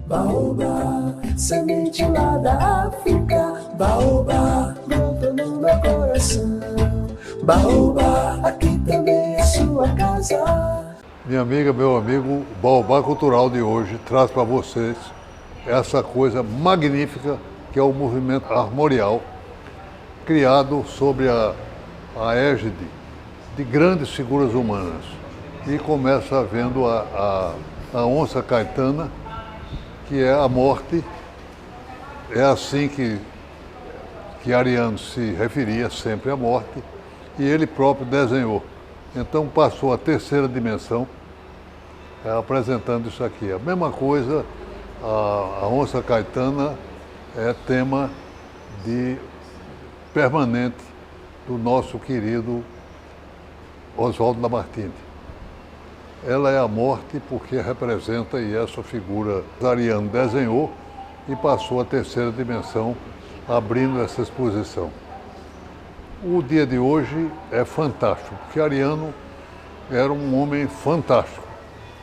Baobá, semente lá da África. Baobá, brota no meu coração. Baobá, aqui também é sua casa. Minha amiga, meu amigo, o Baobá Cultural de hoje traz para vocês essa coisa magnífica que é o movimento armorial, criado sobre a égide de grandes figuras humanas. E começa vendo a onça caetana, que é a morte. É assim que Ariano se referia sempre à morte, e ele próprio desenhou. Então passou a terceira dimensão, apresentando isso aqui. A mesma coisa, a onça caetana é tema permanente do nosso querido Oswaldo Lamartine. Ela é a morte porque representa, e essa figura Ariano desenhou e passou a terceira dimensão, abrindo essa exposição. O dia de hoje é fantástico, porque Ariano era um homem fantástico.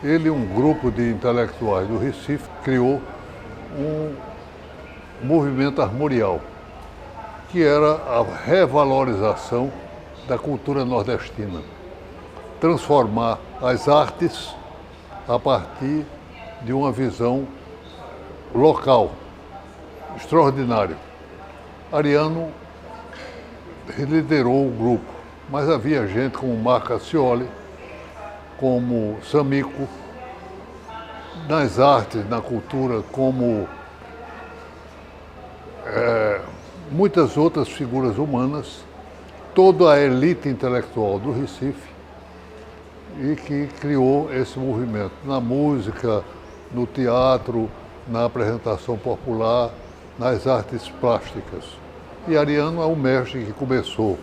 Ele e um grupo de intelectuais do Recife criou um movimento armorial, que era a revalorização da cultura nordestina. Transformar as artes a partir de uma visão local, extraordinária. Ariano liderou o grupo, mas havia gente como Marco Accioli, como Samico, nas artes, na cultura, como muitas outras figuras humanas, toda a elite intelectual do Recife, e que criou esse movimento na música, no teatro, na apresentação popular, nas artes plásticas. E Ariano é um mestre que começou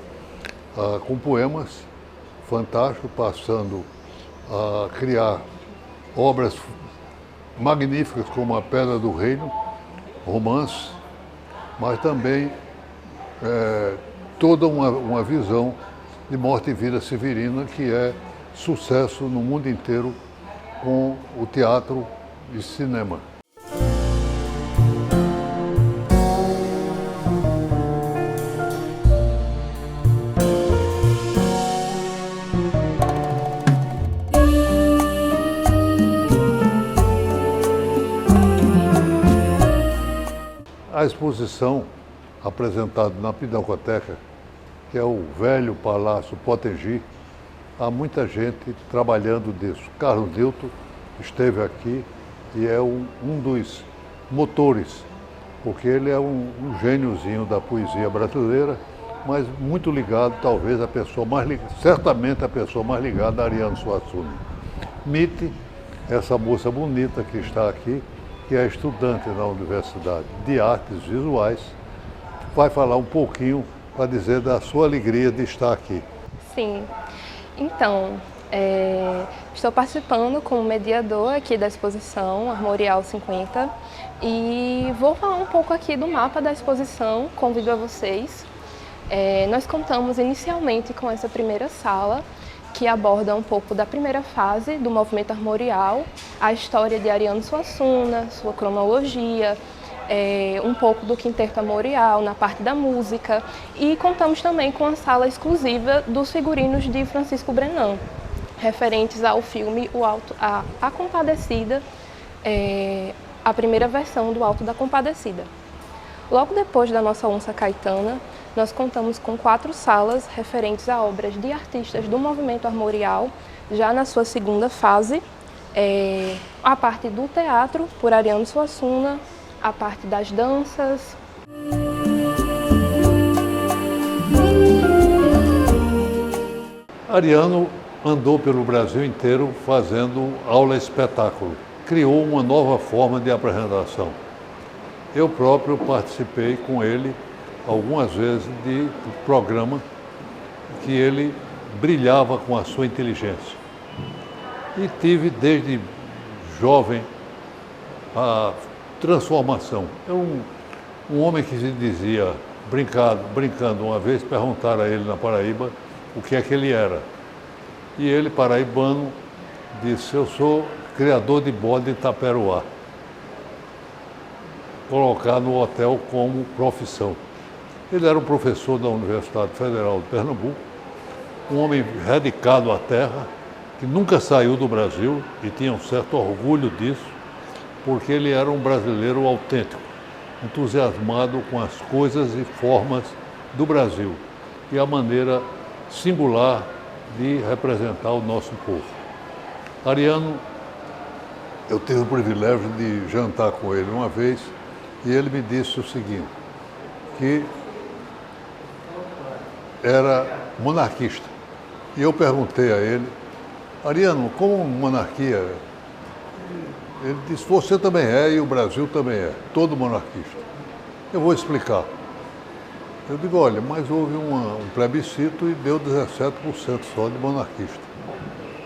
com poemas fantásticos, passando a criar obras magníficas como A Pedra do Reino, romance, mas também toda uma visão de morte e vida severina que é sucesso no mundo inteiro com o teatro e cinema. A exposição apresentada na Pinacoteca, que é o velho Palácio Potengi, há muita gente trabalhando nisso. Carlos Newton esteve aqui e é um dos motores, porque ele é um gêniozinho da poesia brasileira, mas muito ligado, talvez, certamente a pessoa mais ligada a Ariano Suassuna. Mite, essa moça bonita que está aqui, que é estudante na Universidade de Artes Visuais, vai falar um pouquinho para dizer da sua alegria de estar aqui. Sim. Então, estou participando como mediador aqui da exposição Armorial 50 e vou falar um pouco aqui do mapa da exposição, convido a vocês. Nós contamos inicialmente com essa primeira sala, que aborda um pouco da primeira fase do movimento armorial, a história de Ariano Suassuna, sua cronologia, um pouco do quinteto armorial na parte da música, e contamos também com a sala exclusiva dos figurinos de Francisco Brenan, referentes ao filme A Compadecida, a primeira versão do Alto da Compadecida. Logo depois da nossa onça caetana, nós contamos com 4 salas referentes a obras de artistas do movimento armorial, já na sua segunda fase, a parte do teatro, por Ariano Suassuna, a parte das danças. Ariano andou pelo Brasil inteiro fazendo aula-espetáculo. Criou uma nova forma de apresentação. Eu próprio participei com ele algumas vezes de programa que ele brilhava com a sua inteligência. E tive desde jovem a transformação. É um homem que se dizia, brincando uma vez, perguntaram a ele na Paraíba o que é que ele era. E ele, paraibano, disse: eu sou criador de bode em Taperoá. colocar no hotel como profissão. Ele era um professor da Universidade Federal de Pernambuco, um homem dedicado à terra, que nunca saiu do Brasil e tinha um certo orgulho disso, porque ele era um brasileiro autêntico, entusiasmado com as coisas e formas do Brasil e a maneira singular de representar o nosso povo. Ariano, eu tive o privilégio de jantar com ele uma vez e ele me disse o seguinte, que era monarquista. E eu perguntei a ele, Ariano, como monarquia? Ele disse, você também é e o Brasil também é, todo monarquista. Eu vou explicar. Eu digo, olha, mas houve um plebiscito e deu 17% só de monarquista.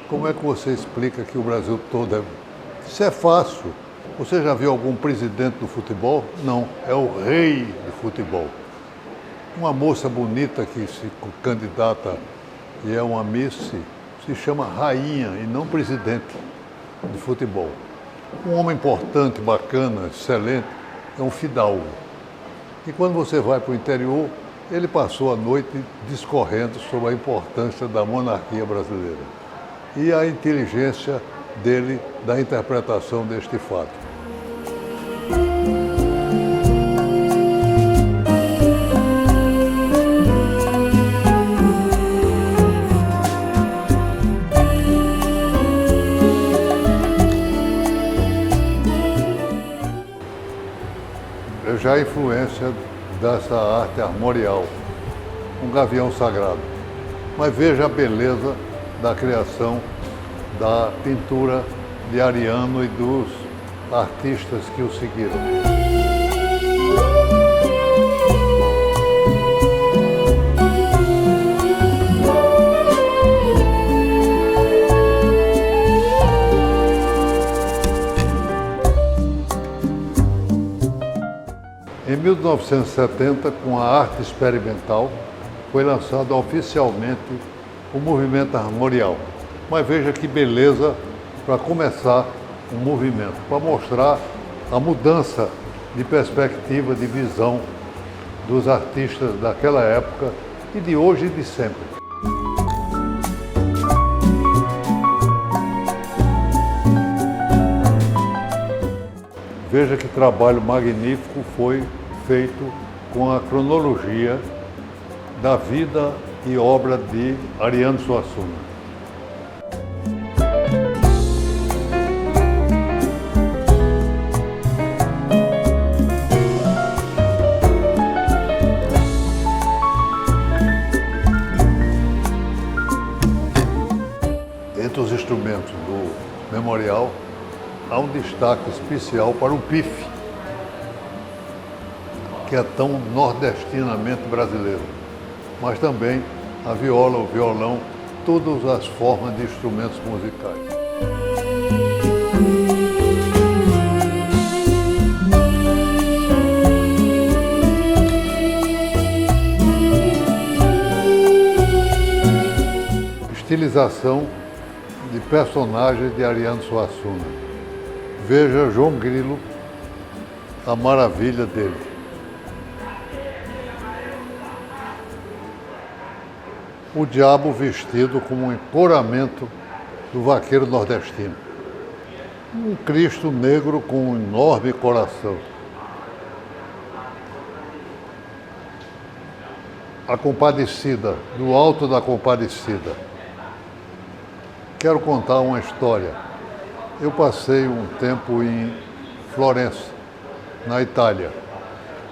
Como é que você explica que o Brasil todo é... Isso é fácil. Você já viu algum presidente do futebol? Não, é o rei do futebol. Uma moça bonita que se candidata e é uma Miss, se chama rainha e não presidente de futebol. Um homem importante, bacana, excelente, é um fidalgo. E quando você vai para o interior, ele passou a noite discorrendo sobre a importância da monarquia brasileira e a inteligência dele da interpretação deste fato. Já a influência dessa arte armorial, um gavião sagrado. Mas veja a beleza da criação da pintura de Ariano e dos artistas que o seguiram. Em 1970, com a arte experimental, foi lançado oficialmente o movimento armorial. Mas veja que beleza para começar um movimento, para mostrar a mudança de perspectiva, de visão dos artistas daquela época e de hoje e de sempre. Veja que trabalho magnífico foi feito com a cronologia da vida e obra de Ariano Suassuna. Entre os instrumentos do memorial, há um destaque especial para o pife, que é tão nordestinamente brasileiro, mas também a viola, o violão, todas as formas de instrumentos musicais. Estilização de personagens de Ariano Suassuna. Veja João Grilo, a maravilha dele. O diabo vestido como um emporamento do vaqueiro nordestino. Um Cristo negro com um enorme coração. A Compadecida, do Alto da Compadecida. Quero contar uma história. Eu passei um tempo em Florença, na Itália.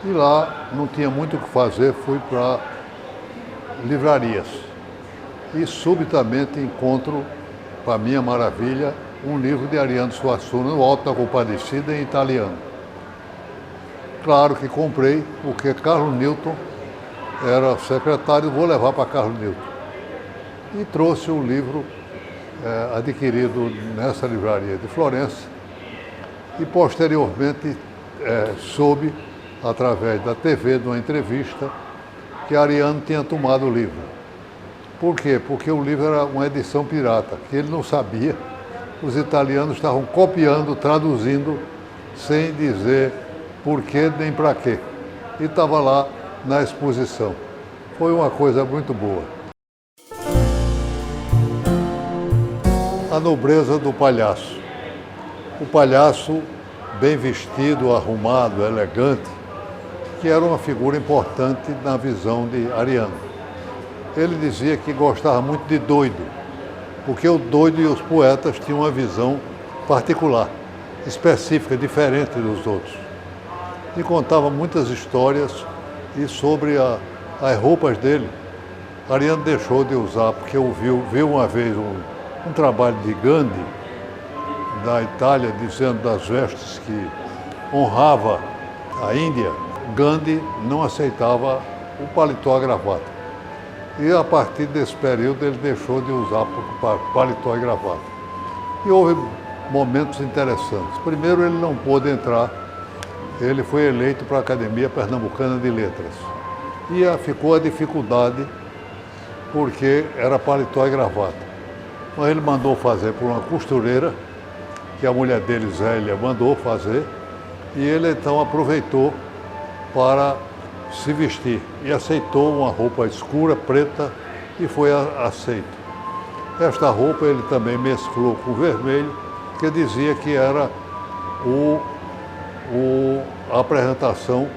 E lá não tinha muito o que fazer, fui para livrarias. E subitamente encontro, para minha maravilha, um livro de Ariano Suassuna, no Alto da Compadecida, em italiano. Claro que comprei, porque Carlos Newton era secretário, vou levar para Carlos Newton. E trouxe o livro adquirido nessa livraria de Florença e posteriormente soube, através da TV, de uma entrevista, que Ariano tinha tomado o livro. Por quê? Porque o livro era uma edição pirata, que ele não sabia. Os italianos estavam copiando, traduzindo, sem dizer por quê nem para quê. E estava lá na exposição. Foi uma coisa muito boa. A nobreza do palhaço. O palhaço bem vestido, arrumado, elegante, que era uma figura importante na visão de Ariano. Ele dizia que gostava muito de doido, porque o doido e os poetas tinham uma visão particular, específica, diferente dos outros. E contava muitas histórias e sobre as roupas dele. Ariano deixou de usar, porque viu uma vez um trabalho de Gandhi, da Itália, dizendo das vestes que honrava a Índia. Gandhi não aceitava o paletó, a gravata. E a partir desse período ele deixou de usar paletó e gravata. E houve momentos interessantes. Primeiro, ele não pôde entrar, ele foi eleito para a Academia Pernambucana de Letras. E ficou a dificuldade, porque era paletó e gravata. Mas ele mandou fazer por uma costureira, que a mulher dele, Zélia, mandou fazer, e ele então aproveitou para se vestir e aceitou uma roupa escura, preta, e foi aceito. Esta roupa ele também mesclou com vermelho, que dizia que era a apresentação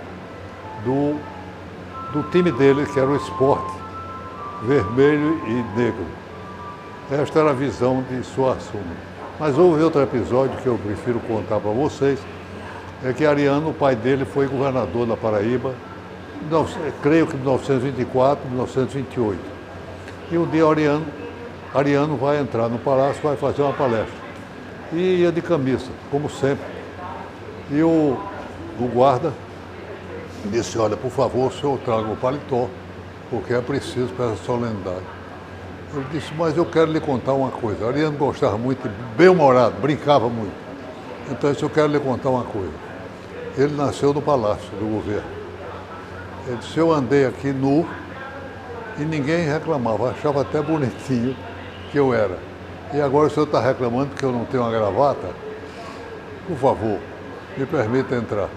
do time dele, que era o esporte, vermelho e negro. Esta era a visão de Suassuna. Mas houve outro episódio que eu prefiro contar para vocês, é que Ariano, o pai dele, foi governador da Paraíba, creio que de 1924, 1928. E um dia Ariano vai entrar no palácio, vai fazer uma palestra. E ia de camisa, como sempre. E o guarda disse, olha, por favor, o senhor traga o paletó, porque é preciso para essa solenidade. Ele disse, mas eu quero lhe contar uma coisa. Ariano gostava muito, bem-humorado, brincava muito. Então, eu quero lhe contar uma coisa. Ele nasceu no palácio do governo. Ele disse, eu andei aqui nu e ninguém reclamava, achava até bonitinho que eu era. E agora o senhor está reclamando porque eu não tenho uma gravata? Por favor, me permita entrar.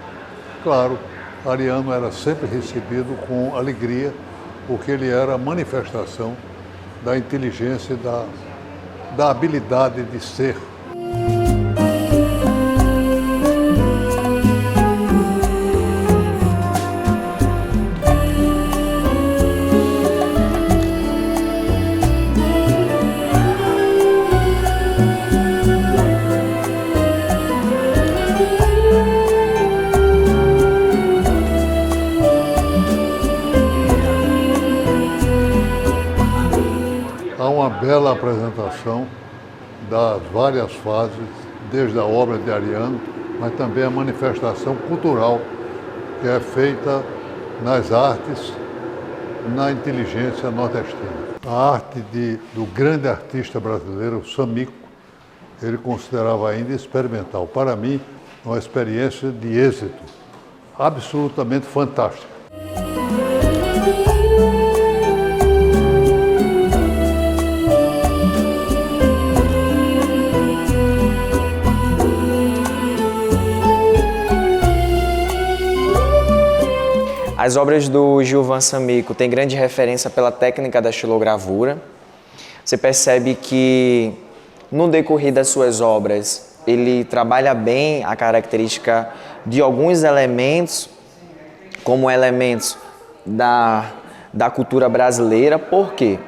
Claro, Ariano era sempre recebido com alegria, porque ele era a manifestação da inteligência, da habilidade de ser. Há uma bela apresentação das várias fases, desde a obra de Ariano, mas também a manifestação cultural que é feita nas artes, na inteligência nordestina. A arte do grande artista brasileiro, Samico, ele considerava ainda experimental. Para mim, uma experiência de êxito, absolutamente fantástica. As obras do Gilvan Samico têm grande referência pela técnica da xilogravura. Você percebe que, no decorrer das suas obras, ele trabalha bem a característica de alguns elementos, como elementos da cultura brasileira. Por quê?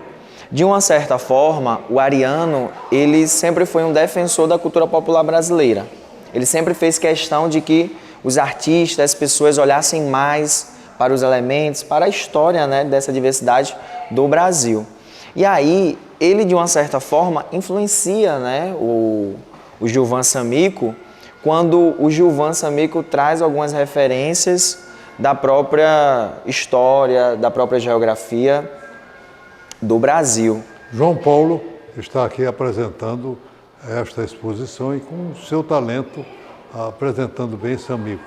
De uma certa forma, o Ariano, ele sempre foi um defensor da cultura popular brasileira. Ele sempre fez questão de que os artistas, as pessoas olhassem mais para os elementos, para a história, né, dessa diversidade do Brasil. E aí, ele, de uma certa forma, influencia, né, o Gilvan Samico, quando o Gilvan Samico traz algumas referências da própria história, da própria geografia do Brasil. João Paulo está aqui apresentando esta exposição e com o seu talento apresentando bem Samico.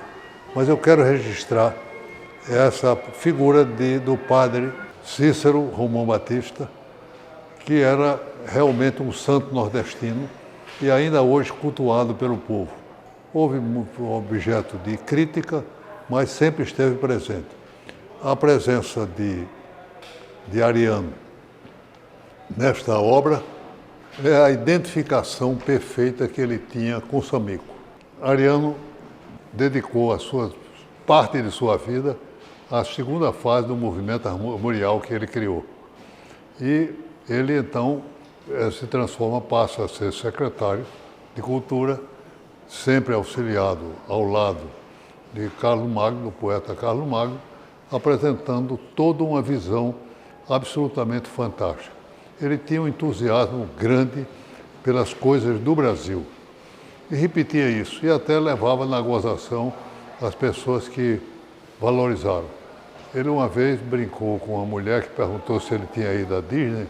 Mas eu quero registrar essa figura do padre Cícero Romão Batista, que era realmente um santo nordestino e ainda hoje cultuado pelo povo. Houve um objeto de crítica, mas sempre esteve presente. A presença de Ariano nesta obra é a identificação perfeita que ele tinha com Samico. Ariano dedicou parte de sua vida à segunda fase do movimento armorial que ele criou. E ele então se transforma, passa a ser secretário de Cultura, sempre auxiliado ao lado de Carlos Magno, do poeta Carlos Magno, apresentando toda uma visão absolutamente fantástica. Ele tinha um entusiasmo grande pelas coisas do Brasil e repetia isso, e até levava na gozação as pessoas que valorizaram. Ele uma vez brincou com uma mulher que perguntou se ele tinha ido à Disney.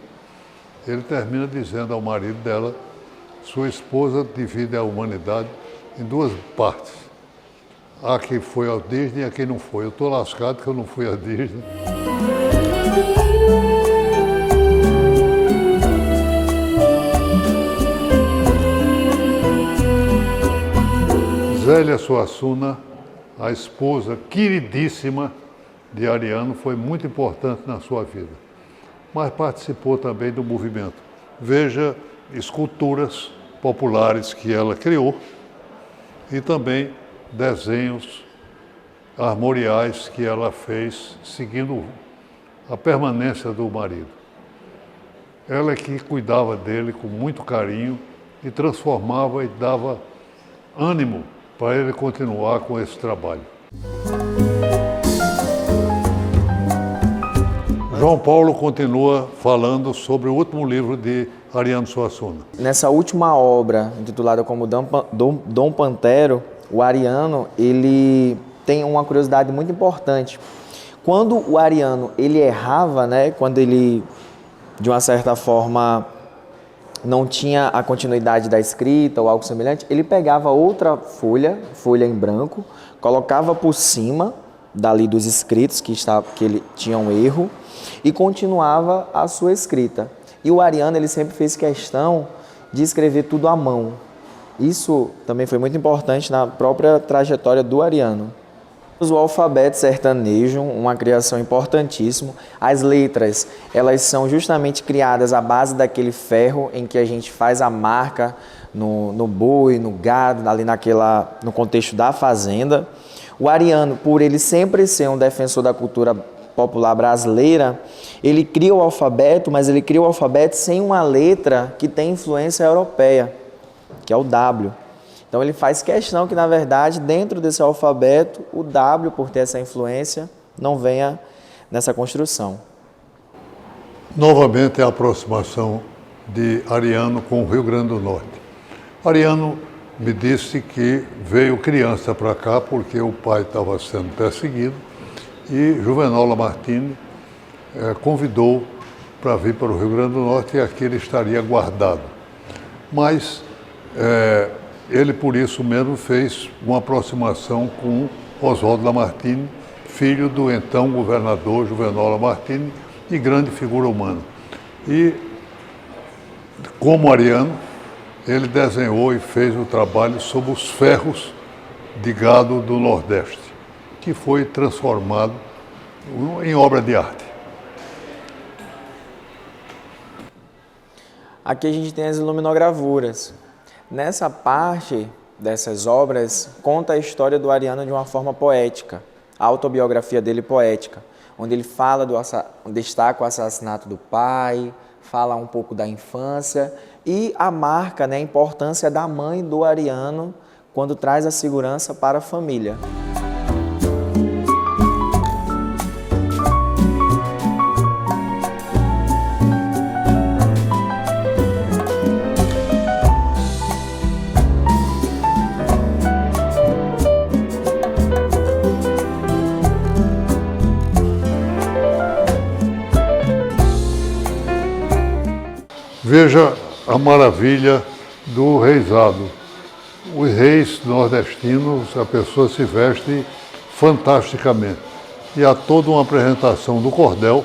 Ele termina dizendo ao marido dela: sua esposa divide a humanidade em duas partes. A que foi ao Disney e a quem não foi. Eu estou lascado que eu não fui à Disney. Zélia Suassuna, a esposa queridíssima de Ariano, foi muito importante na sua vida, mas participou também do movimento. Veja esculturas populares que ela criou e também desenhos armoriais que ela fez seguindo a permanência do marido. Ela é que cuidava dele com muito carinho e transformava e dava ânimo para ele continuar com esse trabalho. João Paulo continua falando sobre o último livro de Ariano Suassuna. Nessa última obra, intitulada como Dom Pantero, o Ariano, ele tem uma curiosidade muito importante. Quando o Ariano, ele errava, né, quando ele, de uma certa forma, não tinha a continuidade da escrita ou algo semelhante, ele pegava outra folha em branco, colocava por cima dali dos escritos que ele tinha um erro e continuava a sua escrita. E o Ariano, ele sempre fez questão de escrever tudo à mão. Isso também foi muito importante na própria trajetória do Ariano. O alfabeto sertanejo, uma criação importantíssima. As letras, elas são justamente criadas à base daquele ferro em que a gente faz a marca no boi, no gado, ali no contexto da fazenda. O Ariano, por ele sempre ser um defensor da cultura popular brasileira, ele cria o alfabeto, mas ele cria o alfabeto sem uma letra que tem influência europeia, que é o W. Então ele faz questão que, na verdade, dentro desse alfabeto, o W, por ter essa influência, não venha nessa construção. Novamente a aproximação de Ariano com o Rio Grande do Norte. Ariano me disse que veio criança para cá porque o pai estava sendo perseguido e Juvenal Lamartine convidou para vir para o Rio Grande do Norte e aqui ele estaria guardado. Mas ele, por isso mesmo, fez uma aproximação com Oswaldo Lamartine, filho do então governador Juvenal Lamartine e grande figura humana. E, como Ariano, ele desenhou e fez o trabalho sobre os ferros de gado do Nordeste, que foi transformado em obra de arte. Aqui a gente tem as iluminogravuras. Nessa parte dessas obras, conta a história do Ariano de uma forma poética, a autobiografia dele poética, onde ele fala destaca o assassinato do pai, fala um pouco da infância e a marca, né, a importância da mãe do Ariano quando traz a segurança para a família. Veja a maravilha do reisado. Os reis nordestinos, a pessoa se veste fantasticamente. E há toda uma apresentação do cordel,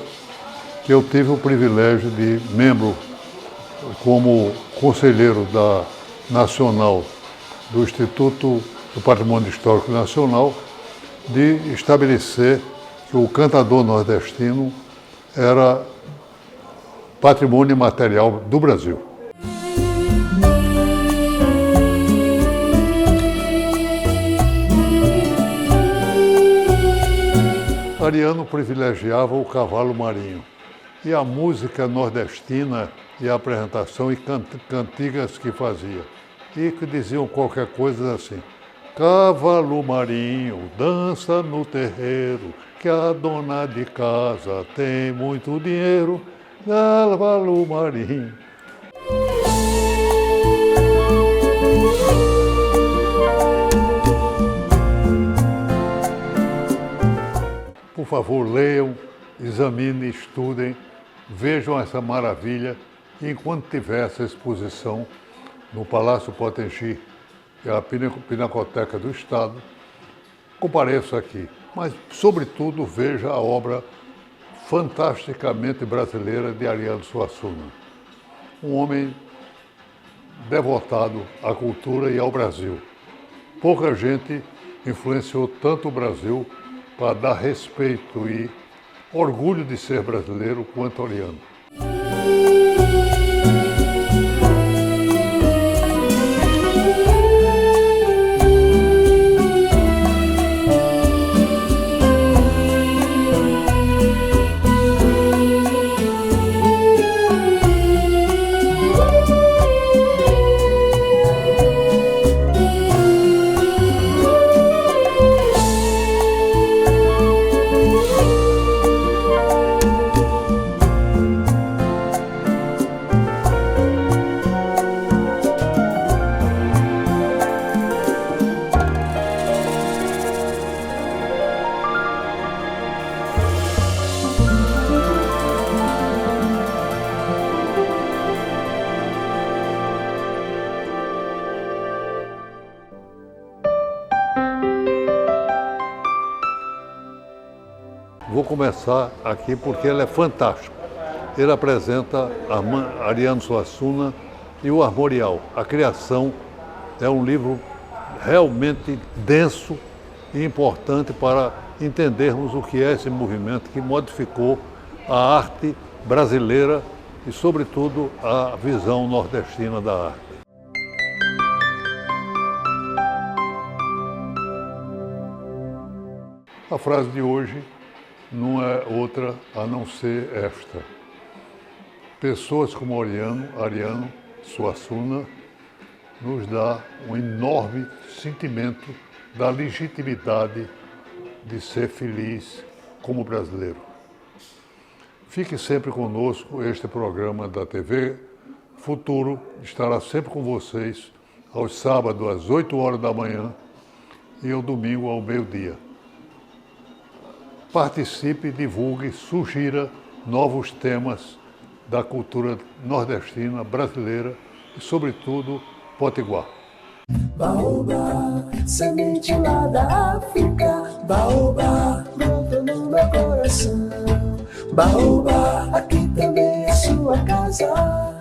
que eu tive o privilégio de membro, como conselheiro nacional do Instituto do Patrimônio Histórico Nacional, de estabelecer que o cantador nordestino era patrimônio material do Brasil. Ariano privilegiava o cavalo marinho e a música nordestina e a apresentação e cantigas que fazia. E que diziam qualquer coisa assim: cavalo marinho dança no terreiro, que a dona de casa tem muito dinheiro, cavalo marinho. Por favor, leiam, examinem, estudem, vejam essa maravilha e enquanto tiver essa exposição no Palácio Potengi, que é a Pinacoteca do Estado, compareça aqui. Mas, sobretudo, veja a obra fantasticamente brasileira de Ariano Suassuna. Um homem devotado à cultura e ao Brasil. Pouca gente influenciou tanto o Brasil para dar respeito e orgulho de ser brasileiro quanto Ariano. Vou começar aqui porque ele é fantástico. Ele apresenta Ariano Suassuna e o Armorial. A Criação é um livro realmente denso e importante para entendermos o que é esse movimento que modificou a arte brasileira e, sobretudo, a visão nordestina da arte. A frase de hoje não é outra a não ser esta. Pessoas como Ariano Suassuna nos dá um enorme sentimento da legitimidade de ser feliz como brasileiro. Fique sempre conosco, este programa da TV Futuro estará sempre com vocês aos sábados às 8 horas da manhã e ao domingo ao meio-dia. Participe, divulgue, sugira novos temas da cultura nordestina, brasileira e, sobretudo, potiguar. Baobá, semente lá da África, baobá, brota no meu coração. Baobá, aqui também é sua casa.